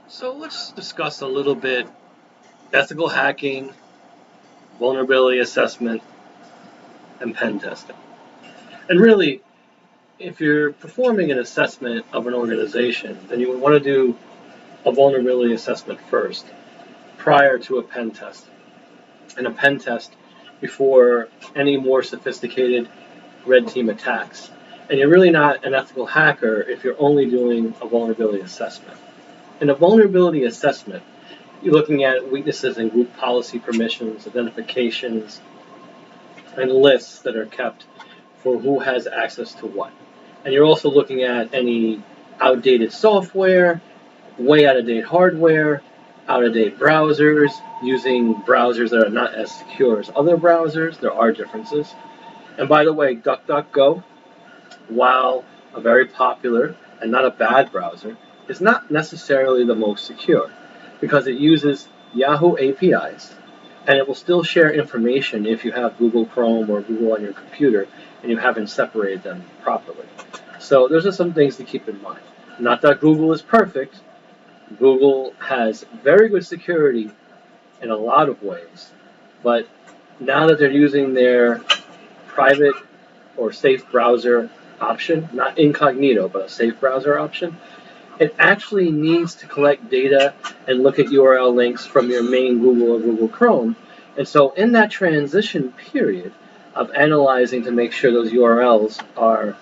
So let's discuss a little bit ethical hacking, vulnerability assessment, and pen testing. And really, if you're performing an assessment of an organization, then you would want to do a vulnerability assessment first, prior to a pen test. And a pen test before any more sophisticated red team attacks. And you're really not an ethical hacker if you're only doing a vulnerability assessment. In a vulnerability assessment, you're looking at weaknesses in group policy permissions, identifications, and lists that are kept for who has access to what. And you're also looking at any outdated software, way out of date hardware, out of date browsers, using browsers that are not as secure as other browsers. There are differences. And by the way, DuckDuckGo, while a very popular and not a bad browser, is not necessarily the most secure because it uses Yahoo APIs and it will still share information if you have Google Chrome or Google on your computer and you haven't separated them properly. So those are some things to keep in mind. Not that Google is perfect. Google has very good security in a lot of ways, but now that they're using their private or safe browser option, not incognito, but a safe browser option, it actually needs to collect data and look at URL links from your main Google or Google Chrome. And so in that transition period of analyzing to make sure those URLs are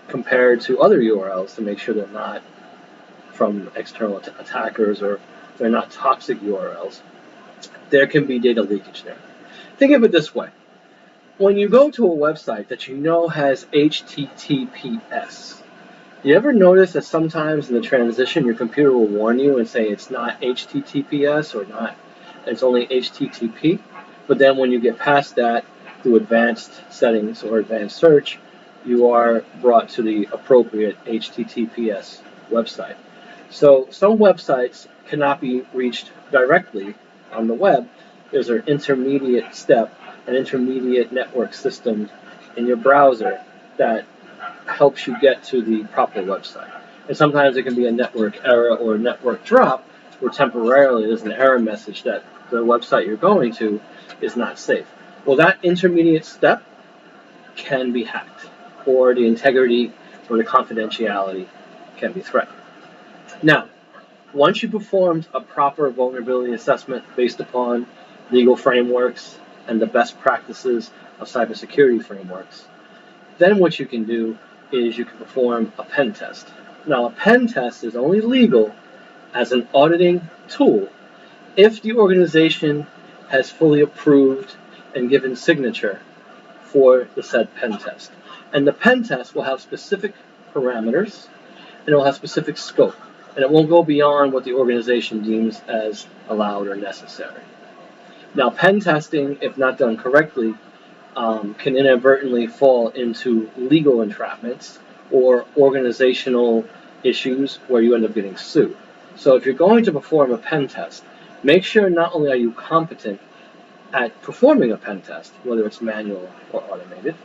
compared to other URLs to make sure they're not from external attackers or they're not toxic URLs, there can be data leakage there. Think of it this way. When you go to a website that you know has HTTPS, you ever notice that sometimes in the transition your computer will warn you and say it's not HTTPS or not, it's only HTTP, but then when you get past that through advanced settings or advanced search, you are brought to the appropriate HTTPS website. So some websites cannot be reached directly on the web. There's an intermediate step, an intermediate network system in your browser that helps you get to the proper website. And sometimes it can be a network error or a network drop where temporarily there's an error message that the website you're going to is not safe. Well, that intermediate step can be hacked, or the integrity or the confidentiality can be threatened. Now, once you performed a proper vulnerability assessment based upon legal frameworks and the best practices of cybersecurity frameworks, then what you can do is you can perform a pen test. Now, a pen test is only legal as an auditing tool if the organization has fully approved and given signature for the said pen test. And the pen test will have specific parameters and it will have specific scope. And it won't go beyond what the organization deems as allowed or necessary. Now, pen testing, if not done correctly, can inadvertently fall into legal entrapments or organizational issues where you end up getting sued. So if you're going to perform a pen test, make sure not only are you competent at performing a pen test, whether it's manual or automated,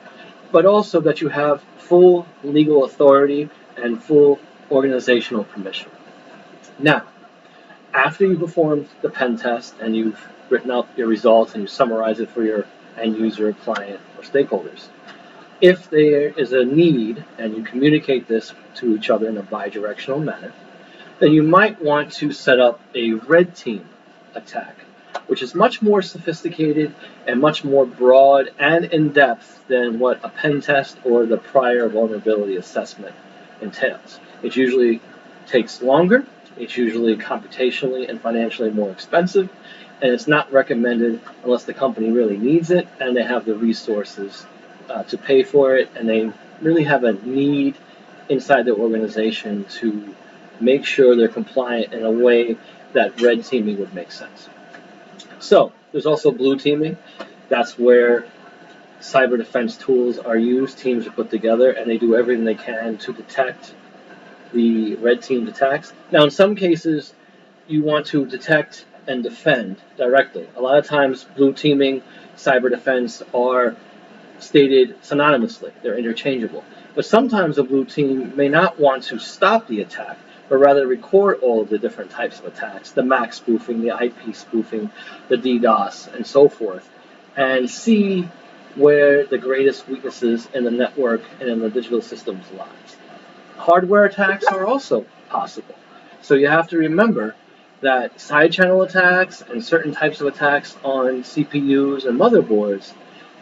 but also that you have full legal authority and full organizational permission. Now, after you performed the pen test and you've written out your results and you summarize it for your end user, client, or stakeholders, if there is a need and you communicate this to each other in a bi-directional manner, then you might want to set up a red team attack, which is much more sophisticated and much more broad and in-depth than what a pen test or the prior vulnerability assessment entails. It usually takes longer, it's usually computationally and financially more expensive, and it's not recommended unless the company really needs it and they have the resources to pay for it and they really have a need inside their organization to make sure they're compliant in a way that red teaming would make sense. So there's also blue teaming. That's where cyber defense tools are used, teams are put together, and they do everything they can to detect the red team attacks. Now, in some cases, you want to detect and defend directly. A lot of times, blue teaming, cyber defense are stated synonymously. They're interchangeable. But sometimes a blue team may not want to stop the attack, but rather record all of the different types of attacks, the MAC spoofing, the IP spoofing, the DDoS, and so forth, and see where the greatest weaknesses in the network and in the digital systems lies. Hardware attacks are also possible. So you have to remember that side channel attacks and certain types of attacks on CPUs and motherboards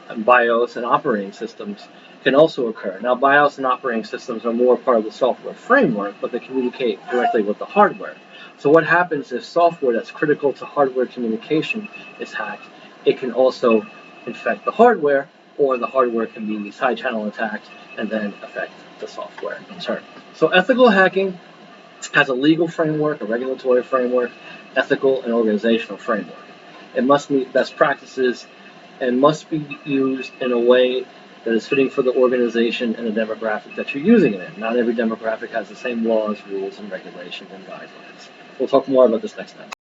and BIOS and operating systems can also occur. Now, BIOS and operating systems are more part of the software framework, but they communicate directly with the hardware. So what happens if software that's critical to hardware communication is hacked? It can also infect the hardware, or the hardware can be side channel attacked and then affect the software in turn. So ethical hacking has a legal framework, a regulatory framework, ethical and organizational framework. It must meet best practices and must be used in a way that is fitting for the organization and the demographic that you're using it in. Not every demographic has the same laws, rules, and regulations and guidelines. We'll talk more about this next time.